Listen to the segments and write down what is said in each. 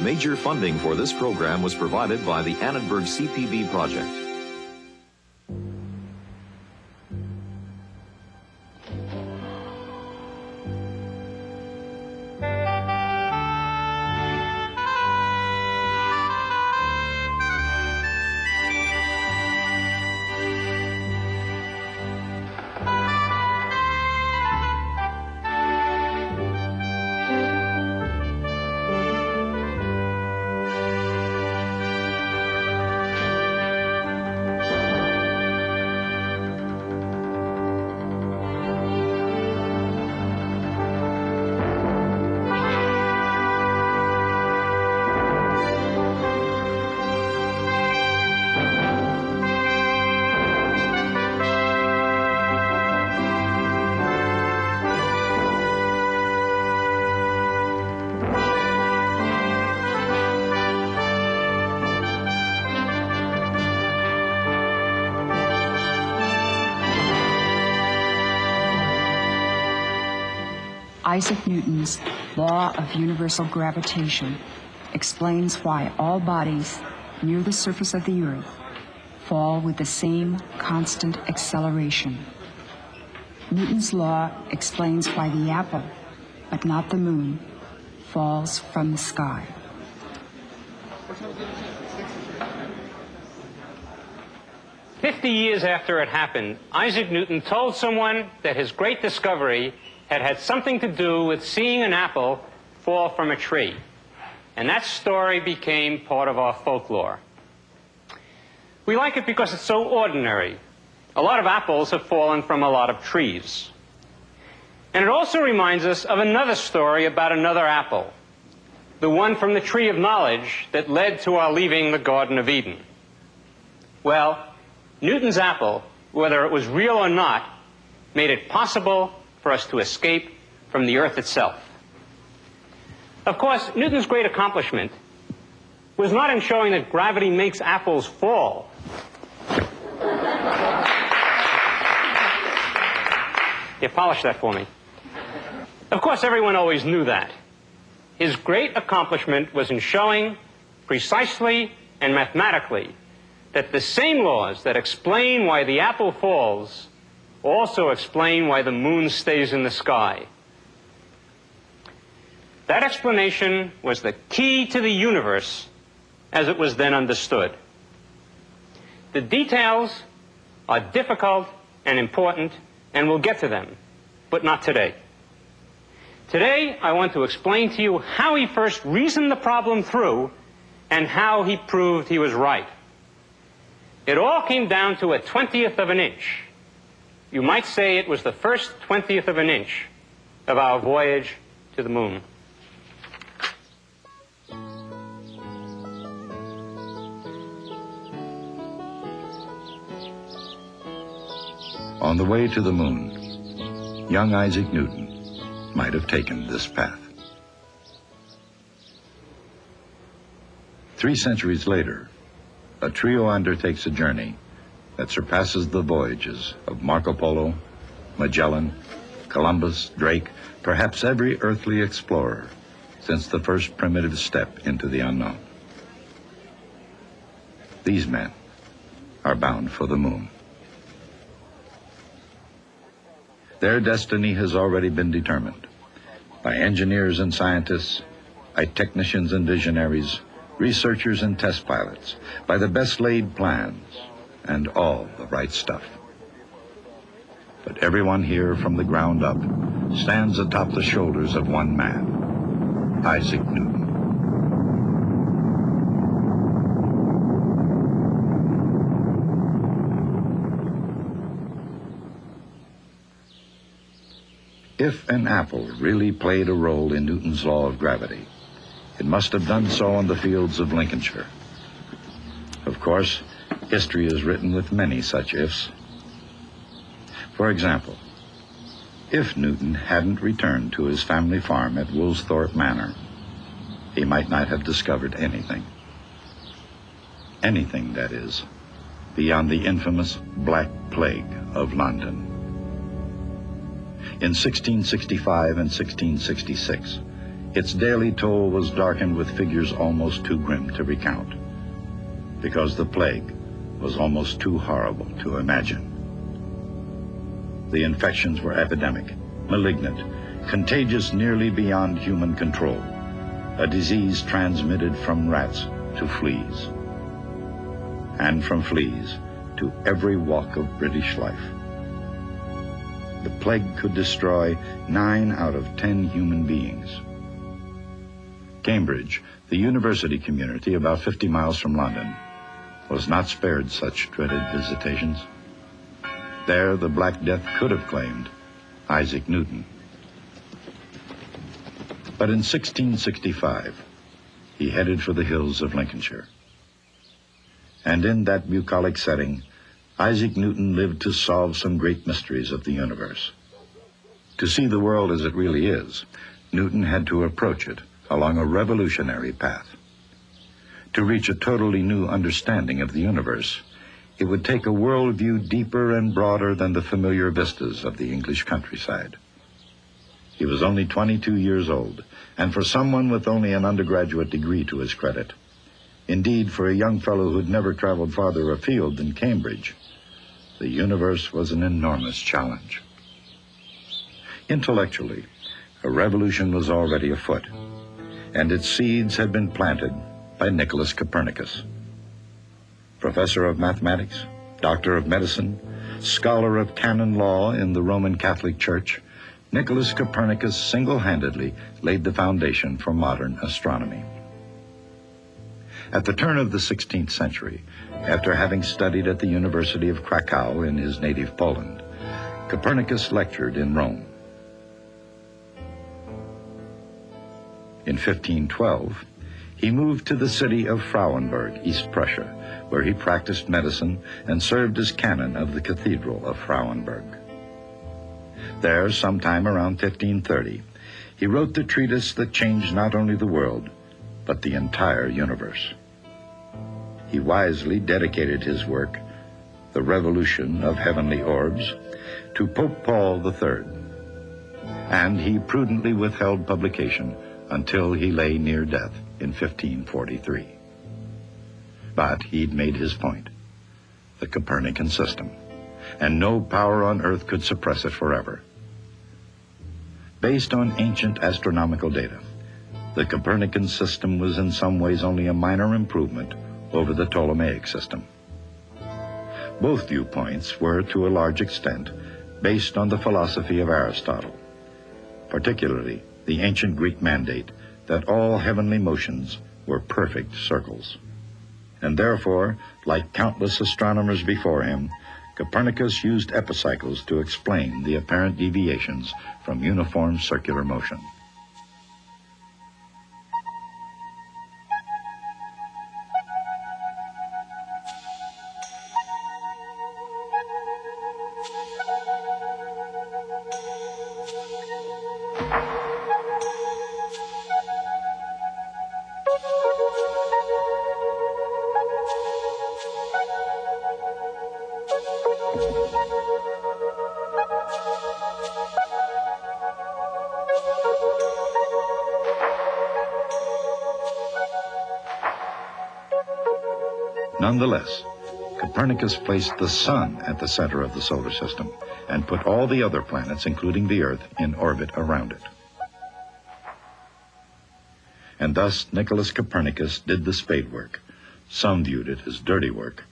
Major funding for this program was provided by the Annenberg CPB project. Isaac Newton's law of universal gravitation explains why all bodies near the surface of the Earth fall with the same constant acceleration. Newton's law explains why the apple, but not the moon, falls from the sky. "50 years after it happened, Isaac Newton told someone that his great discovery had something to do with seeing an apple fall from a tree. And that story became part of our folklore. We like it because it's so ordinary. A lot of apples have fallen from a lot of trees. And it also reminds us of another story about another apple, the one from the tree of knowledge that led to our leaving the Garden of Eden. Well, Newton's apple, whether it was real or not, made it possible for us to escape from the Earth itself. Of course, Newton's great accomplishment was not in showing that gravity makes apples fall. You polish that for me. Of course, everyone always knew that. His great accomplishment was in showing precisely and mathematically that the same laws that explain why the apple falls also explain why the moon stays in the sky. That explanation was the key to the universe as it was then understood. The details are difficult and important, and we'll get to them, but not today. Today, I want to explain to you how he first reasoned the problem through and how he proved he was right. It all came down to a 20th of an inch. You might say it was the first 20th of an inch of our voyage to the moon. On the way to the moon, young Isaac Newton might have taken this path. 3 centuries later, a trio undertakes a journey that surpasses the voyages of Marco Polo, Magellan, Columbus, Drake, perhaps every earthly explorer since the first primitive step into the unknown. These men are bound for the moon. Their destiny has already been determined by engineers and scientists, by technicians and visionaries, researchers and test pilots, by the best laid plans and all the right stuff. But everyone here from the ground up stands atop the shoulders of one man, Isaac Newton. If an apple really played a role in Newton's law of gravity, it must have done so on the fields of Lincolnshire. Of course, history is written with many such ifs. For example, if Newton hadn't returned to his family farm at Woolsthorpe Manor, he might not have discovered anything. Anything, that is, beyond the infamous Black Plague of London. In 1665 and 1666, its daily toll was darkened with figures almost too grim to recount, because the plague was almost too horrible to imagine. The infections were epidemic, malignant, contagious nearly beyond human control, a disease transmitted from rats to fleas, and from fleas to every walk of British life. The plague could destroy 9 out of 10 human beings. Cambridge, the university community about 50 miles from London, was not spared such dreaded visitations. There, the Black Death could have claimed Isaac Newton. But in 1665, he headed for the hills of Lincolnshire. And in that bucolic setting, Isaac Newton lived to solve some great mysteries of the universe. To see the world as it really is, Newton had to approach it along a revolutionary path. To reach a totally new understanding of the universe, it would take a worldview deeper and broader than the familiar vistas of the English countryside. He was only 22 years old, and for someone with only an undergraduate degree to his credit, indeed for a young fellow who'd never traveled farther afield than Cambridge, the universe was an enormous challenge. Intellectually, a revolution was already afoot, and its seeds had been planted by Nicholas Copernicus. Professor of mathematics, doctor of medicine, scholar of canon law in the Roman Catholic Church, Nicholas Copernicus single-handedly laid the foundation for modern astronomy. At the turn of the 16th century, after having studied at the University of Krakow in his native Poland, Copernicus lectured in Rome. In 1512, he moved to the city of Frauenburg, East Prussia, where he practiced medicine and served as canon of the Cathedral of Frauenburg. There, sometime around 1530, he wrote the treatise that changed not only the world, but the entire universe. He wisely dedicated his work, The Revolution of Heavenly Orbs, to Pope Paul III, and he prudently withheld publication until he lay near death in 1543. But he'd made his point, the Copernican system, and no power on earth could suppress it forever. Based on ancient astronomical data, the Copernican system was in some ways only a minor improvement over the Ptolemaic system. Both viewpoints were, to a large extent, based on the philosophy of Aristotle, particularly the ancient Greek mandate that all heavenly motions were perfect circles. And therefore, like countless astronomers before him, Copernicus used epicycles to explain the apparent deviations from uniform circular motion. Nonetheless, Copernicus placed the sun at the center of the solar system and put all the other planets, including the Earth, in orbit around it. And thus Nicholas Copernicus did the spade work. Some viewed it as dirty work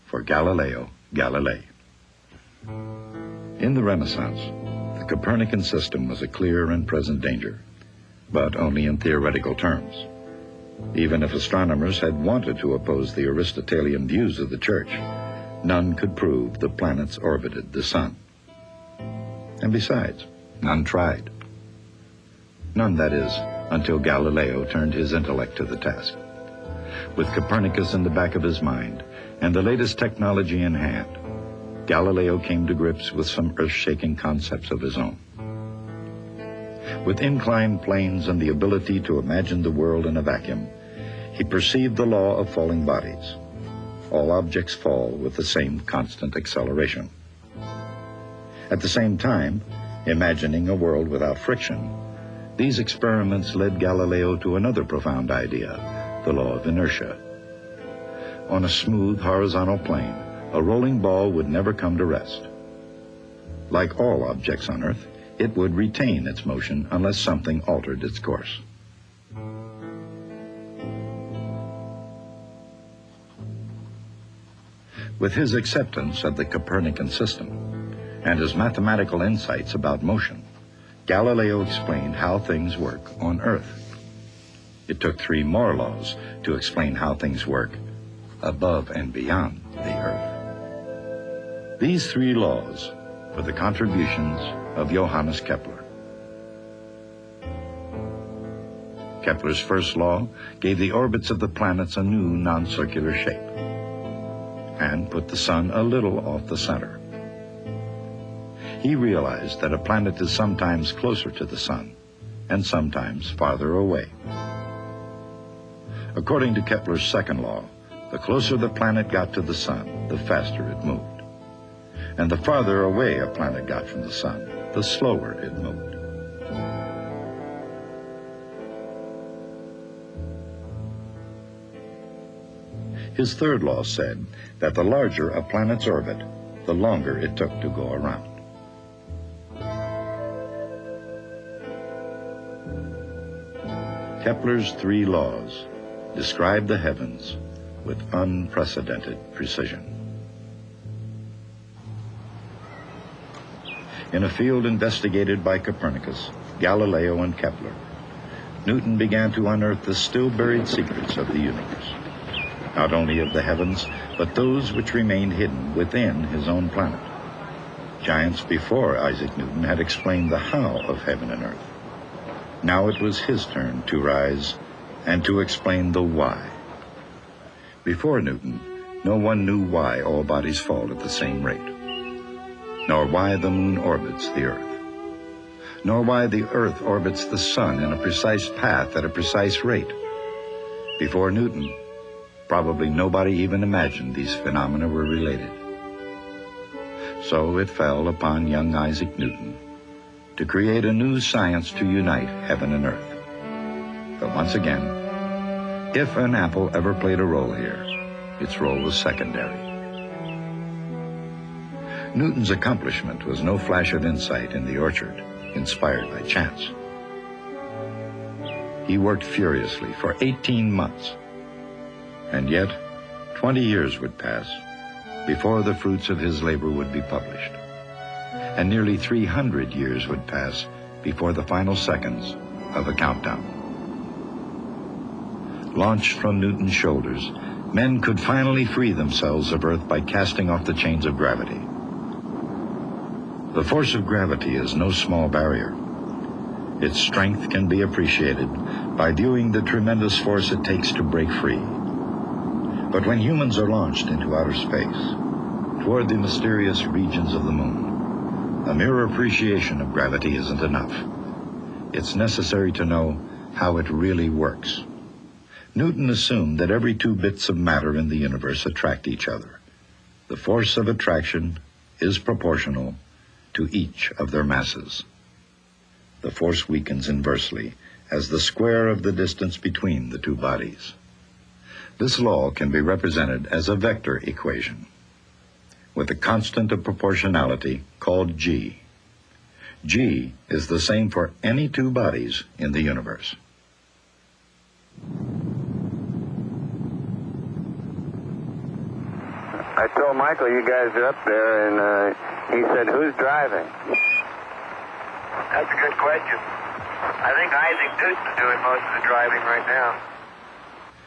for Galileo Galilei. In the Renaissance, the Copernican system was a clear and present danger, but only in theoretical terms. Even if astronomers had wanted to oppose the Aristotelian views of the Church, none could prove the planets orbited the sun. And besides, none tried. None, that is, until Galileo turned his intellect to the task. With Copernicus in the back of his mind and the latest technology in hand, Galileo came to grips with some earth-shaking concepts of his own. With inclined planes and the ability to imagine the world in a vacuum, he perceived the law of falling bodies. All objects fall with the same constant acceleration. At the same time, imagining a world without friction, These experiments led Galileo to another profound idea, the law of inertia. On a smooth horizontal plane, a rolling ball would never come to rest. Like all objects on Earth, it would retain its motion unless something altered its course. With his acceptance of the Copernican system and his mathematical insights about motion, Galileo explained how things work on Earth. It took 3 more laws to explain how things work above and beyond the Earth. These 3 laws were the contributions of Johannes Kepler. Kepler's first law gave the orbits of the planets a new non-circular shape and put the sun a little off the center. He realized that a planet is sometimes closer to the sun and sometimes farther away. According to Kepler's second law, the closer the planet got to the sun, the faster it moved. And the farther away a planet got from the sun, the slower it moved. His third law said that the larger a planet's orbit, the longer it took to go around. Kepler's 3 laws describe the heavens with unprecedented precision. In a field investigated by Copernicus, Galileo, and Kepler, Newton began to unearth the still buried secrets of the universe, not only of the heavens, but those which remained hidden within his own planet. Giants before Isaac Newton had explained the how of heaven and earth. Now it was his turn to rise and to explain the why. Before Newton, no one knew why all bodies fall at the same rate, nor why the moon orbits the earth, nor why the earth orbits the sun in a precise path at a precise rate. Before Newton, probably nobody even imagined these phenomena were related. So it fell upon young Isaac Newton to create a new science to unite heaven and earth. But once again, if an apple ever played a role here, its role was secondary. Newton's accomplishment was no flash of insight in the orchard, inspired by chance. He worked furiously for 18 months, and yet 20 years would pass before the fruits of his labor would be published, and nearly 300 years would pass before the final seconds of a countdown. Launched from Newton's shoulders, men could finally free themselves of Earth by casting off the chains of gravity. The force of gravity is no small barrier. Its strength can be appreciated by viewing the tremendous force it takes to break free. But when humans are launched into outer space, toward the mysterious regions of the moon, a mere appreciation of gravity isn't enough. It's necessary to know how it really works. Newton assumed that every 2 bits of matter in the universe attract each other. The force of attraction is proportional to each of their masses. The force weakens inversely as the square of the distance between the 2 bodies. This law can be represented as a vector equation with a constant of proportionality called g. G is the same for any 2 bodies in the universe. I told Michael you guys are up there, and he said, who's driving? That's a good question. I think Isaac Newton's doing most of the driving right now.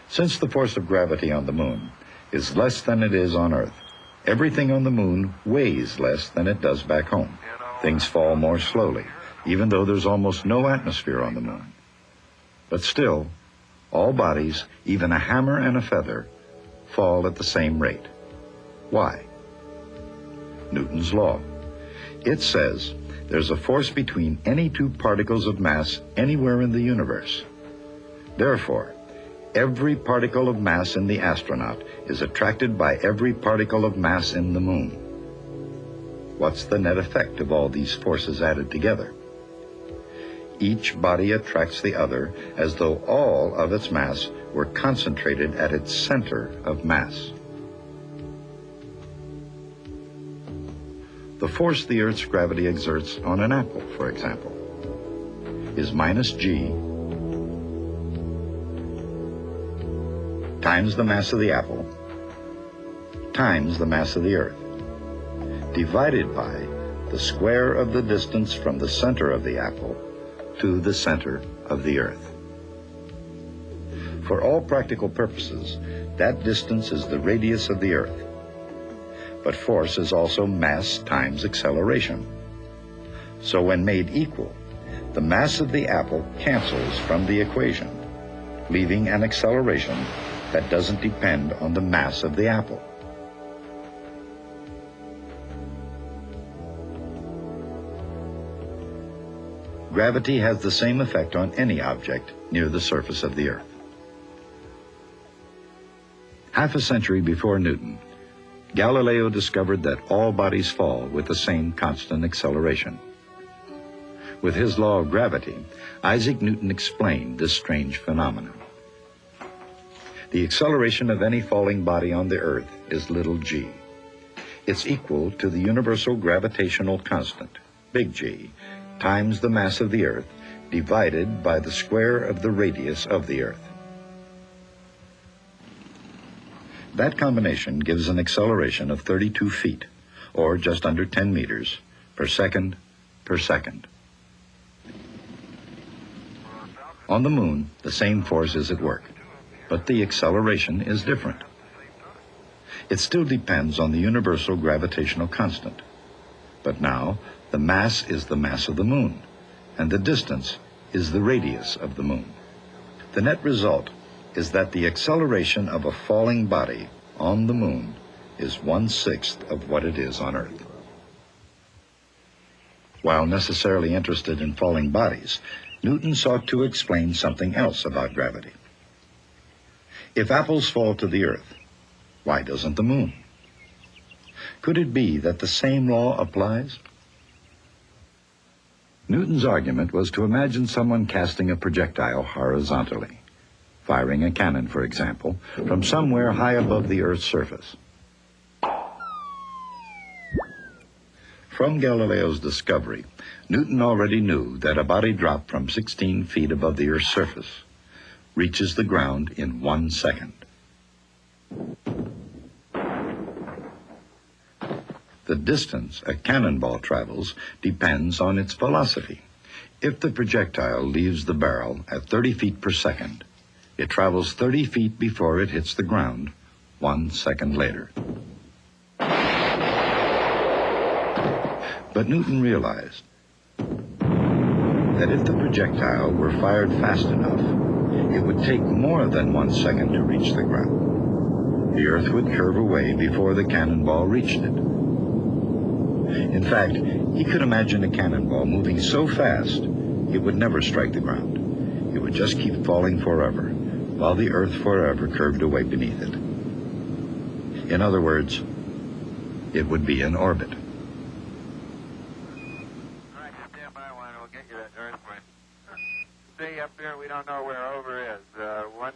Since the force of gravity on the moon is less than it is on Earth, everything on the moon weighs less than it does back home. Things fall more slowly, even though there's almost no atmosphere on the moon. But still, all bodies, even a hammer and a feather, fall at the same rate. Why? Newton's law. It says there's a force between any 2 particles of mass anywhere in the universe. Therefore, every particle of mass in the astronaut is attracted by every particle of mass in the moon. What's the net effect of all these forces added together? Each body attracts the other as though all of its mass were concentrated at its center of mass. The force the Earth's gravity exerts on an apple, for example, is minus g times the mass of the apple times the mass of the Earth, divided by the square of the distance from the center of the apple to the center of the Earth. For all practical purposes, that distance is the radius of the Earth. But force is also mass times acceleration. So when made equal, the mass of the apple cancels from the equation, leaving an acceleration that doesn't depend on the mass of the apple. Gravity has the same effect on any object near the surface of the Earth. Half a century before Newton, Galileo discovered that all bodies fall with the same constant acceleration. With his law of gravity, Isaac Newton explained this strange phenomenon. The acceleration of any falling body on the Earth is little g. It's equal to the universal gravitational constant, big G, times the mass of the Earth divided by the square of the radius of the Earth. That combination gives an acceleration of 32 feet, or just under 10 meters, per second per second. On the Moon, the same force is at work, but the acceleration is different. It still depends on the universal gravitational constant, but now the mass is the mass of the Moon, and the distance is the radius of the Moon. The net result is that the acceleration of a falling body on the Moon is 1/6 of what it is on Earth. While necessarily interested in falling bodies, Newton sought to explain something else about gravity. If apples fall to the Earth, why doesn't the Moon? Could it be that the same law applies? Newton's argument was to imagine someone casting a projectile horizontally, firing a cannon, for example, from somewhere high above the Earth's surface. From Galileo's discovery, Newton already knew that a body dropped from 16 feet above the Earth's surface reaches the ground in 1 second. The distance a cannonball travels depends on its velocity. If the projectile leaves the barrel at 30 feet per second, it travels 30 feet before it hits the ground 1 second later. But Newton realized that if the projectile were fired fast enough, it would take more than 1 second to reach the ground. The Earth would curve away before the cannonball reached it. In fact, he could imagine a cannonball moving so fast it would never strike the ground. It would just keep falling forever, while the Earth forever curved away beneath it. In other words, it would be in orbit. All right, just stand by one and we'll get you that earthquake. See, up here we don't know where over is. One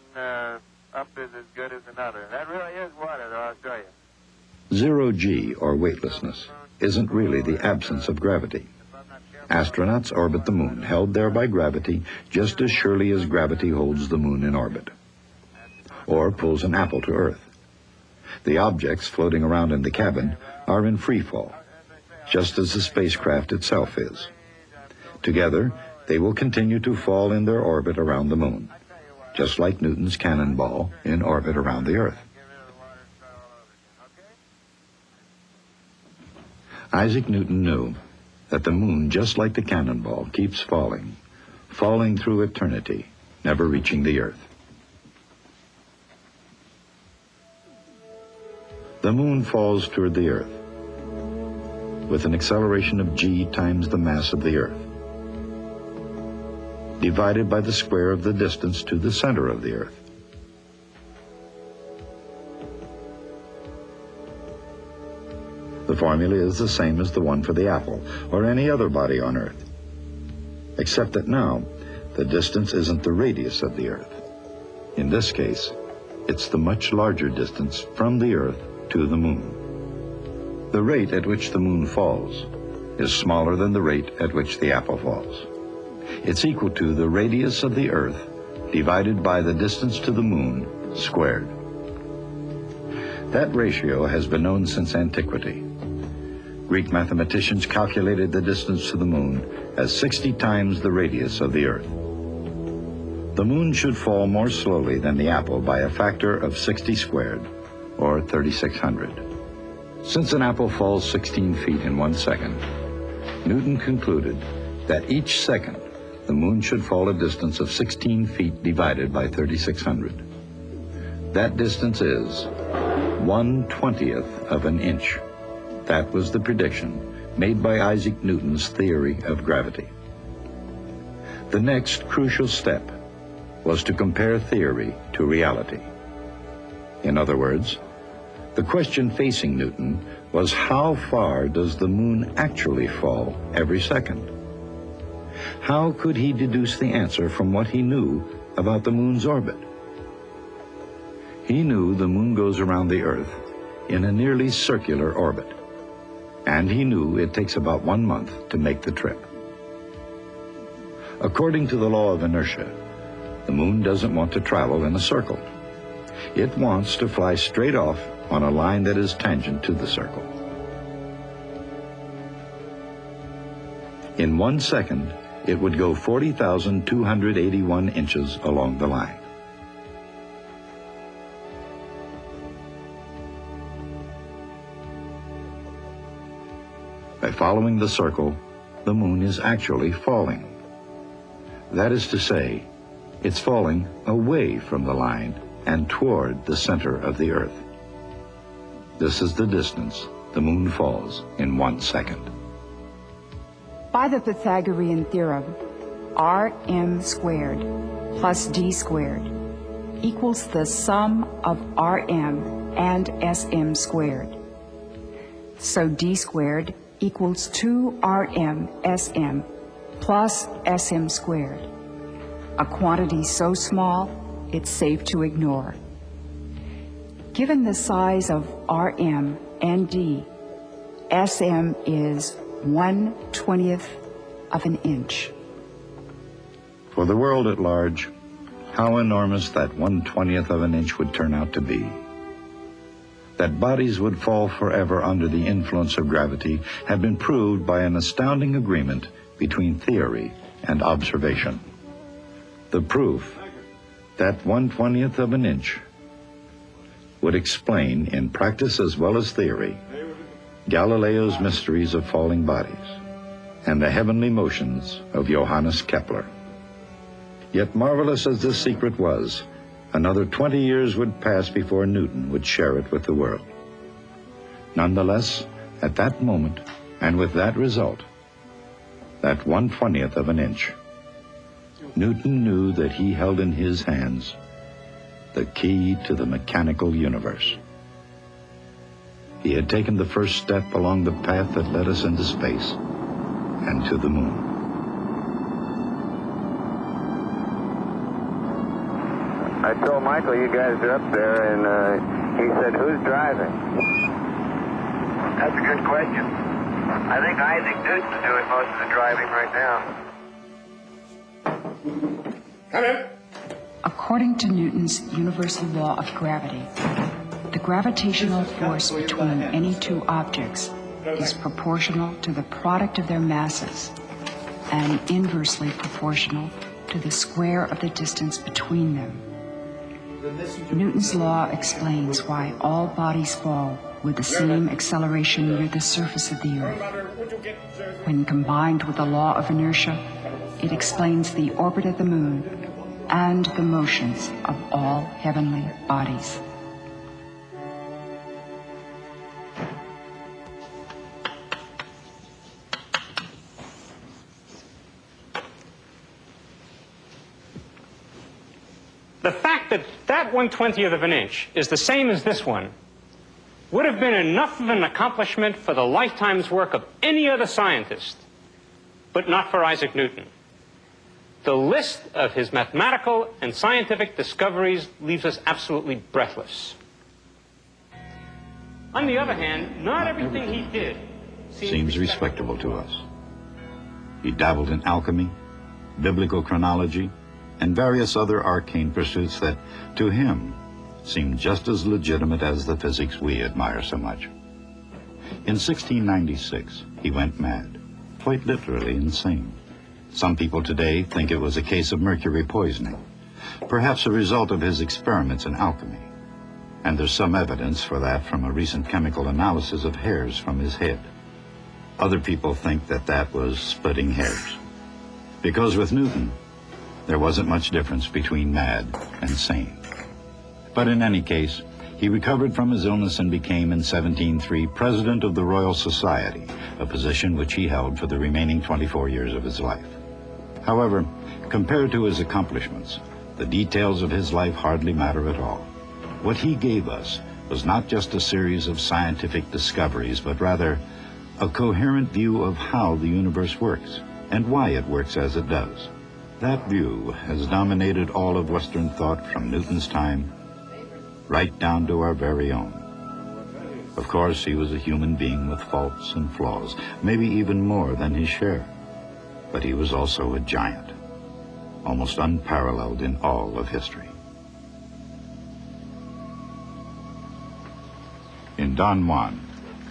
up is as good as another. That really is water, though, I'll show you. Zero G, or weightlessness, isn't really the absence of gravity. Astronauts orbit the Moon, held there by gravity just as surely as gravity holds the Moon in orbit, or pulls an apple to Earth. The objects floating around in the cabin are in free fall, just as the spacecraft itself is. Together, they will continue to fall in their orbit around the Moon, just like Newton's cannonball in orbit around the Earth. Isaac Newton knew that the Moon, just like the cannonball, keeps falling, falling through eternity, never reaching the Earth. The Moon falls toward the Earth with an acceleration of g times the mass of the Earth, divided by the square of the distance to the center of the Earth. The formula is the same as the one for the apple or any other body on Earth. except that now the distance isn't the radius of the Earth. In this case, it's the much larger distance from the Earth to the Moon. The rate at which the Moon falls is smaller than the rate at which the apple falls. It's equal to the radius of the Earth divided by the distance to the Moon squared. That ratio has been known since antiquity. Greek mathematicians calculated the distance to the Moon as 60 times the radius of the Earth. The Moon should fall more slowly than the apple by a factor of 60 squared, or 3,600. Since an apple falls 16 feet in 1 second, Newton concluded that each second the Moon should fall a distance of 16 feet divided by 3,600. That distance is 1/20th of an inch. That was the prediction made by Isaac Newton's theory of gravity. The next crucial step was to compare theory to reality. In other words, the question facing Newton was, how far does the Moon actually fall every second? How could he deduce the answer from what he knew about the Moon's orbit? He knew the Moon goes around the Earth in a nearly circular orbit, and he knew it takes about 1 month to make the trip. According to the law of inertia, the Moon doesn't want to travel in a circle. It wants to fly straight off on a line that is tangent to the circle. In 1 second, it would go 40,281 inches along the line. By following the circle, the Moon is actually falling. That is to say, it's falling away from the line and toward the center of the Earth. This is the distance the Moon falls in 1 second. By the Pythagorean theorem, Rm squared plus d squared equals the sum of Rm and Sm squared. So d squared equals 2Rm Sm plus Sm squared, a quantity so small it's safe to ignore. Given the size of Rm and d, Sm is 1/20th of an inch. For the world at large, how enormous that 1/20th of an inch would turn out to be. That bodies would fall forever under the influence of gravity had been proved by an astounding agreement between theory and observation. The proof, that 1/20th of an inch, would explain, in practice as well as theory, Galileo's mysteries of falling bodies and the heavenly motions of Johannes Kepler. Yet marvelous as this secret was, another 20 years would pass before Newton would share it with the world. Nonetheless, at that moment, and with that result, that 1/20th of an inch, Newton knew that he held in his hands the key to the mechanical universe. He had taken the first step along the path that led us into space and to the Moon. I told Michael you guys are up there, and he said, who's driving? That's a good question. I think Isaac Newton's doing most of the driving right now. Come in. According to Newton's universal law of gravity, the gravitational force between any two objects is proportional to the product of their masses and inversely proportional to the square of the distance between them. Newton's law explains why all bodies fall with the same acceleration near the surface of the Earth. When combined with the law of inertia, it explains the orbit of the Moon and the motions of all heavenly bodies. The fact that that 1/20th of an inch is the same as this one would have been enough of an accomplishment for the lifetime's work of any other scientist, but not for Isaac Newton. The list of his mathematical and scientific discoveries leaves us absolutely breathless. On the other hand, not everything he did seems respectable to us. He dabbled in alchemy, biblical chronology, and various other arcane pursuits that, to him, seemed just as legitimate as the physics we admire so much. In 1696, he went mad, quite literally insane. Some people today think it was a case of mercury poisoning, perhaps a result of his experiments in alchemy. And there's some evidence for that from a recent chemical analysis of hairs from his head. Other people think that that was splitting hairs. Because with Newton, there wasn't much difference between mad and sane. But in any case, he recovered from his illness and became in 1703 President of the Royal Society, a position which he held for the remaining 24 years of his life. However, compared to his accomplishments, the details of his life hardly matter at all. What he gave us was not just a series of scientific discoveries, but rather a coherent view of how the universe works and why it works as it does. That view has dominated all of Western thought from Newton's time right down to our very own. Of course, he was a human being with faults and flaws, maybe even more than his share. But he was also a giant, almost unparalleled in all of history. In Don Juan,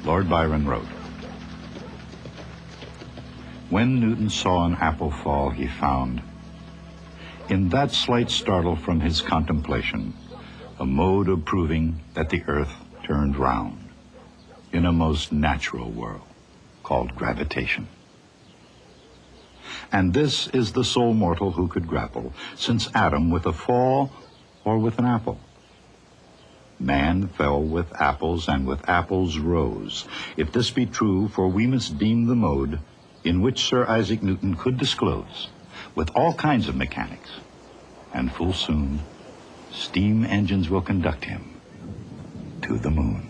Lord Byron wrote, "When Newton saw an apple fall, he found, in that slight startle from his contemplation, a mode of proving that the earth turned round in a most natural whirl called gravitation. And this is the sole mortal who could grapple, since Adam with a fall or with an apple. Man fell with apples, and with apples rose. If this be true, for we must deem the mode in which Sir Isaac Newton could disclose, with all kinds of mechanics, and full soon steam engines will conduct him to the moon."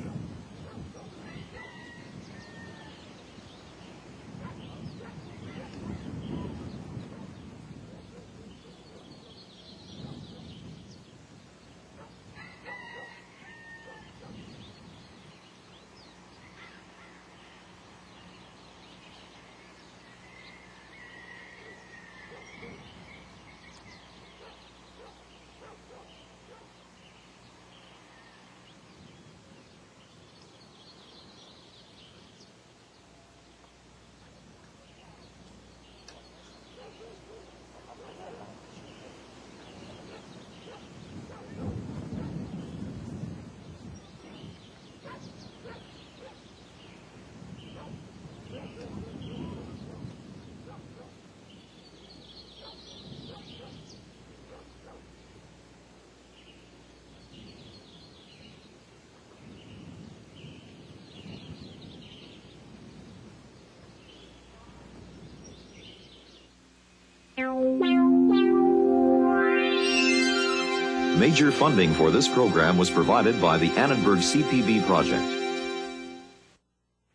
Major funding for this program was provided by the Annenberg CPB project.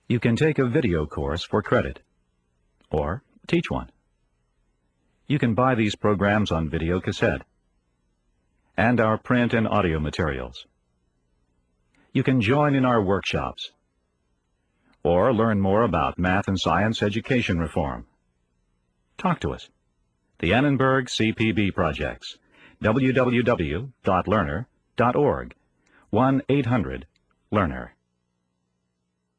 You can take a video course for credit, or teach one. You can buy these programs on video cassette, and our print and audio materials. You can join in our workshops, or learn more about math and science education reform. Talk to us. The Annenberg CPB Projects. www.learner.org. 1-800-LEARNER.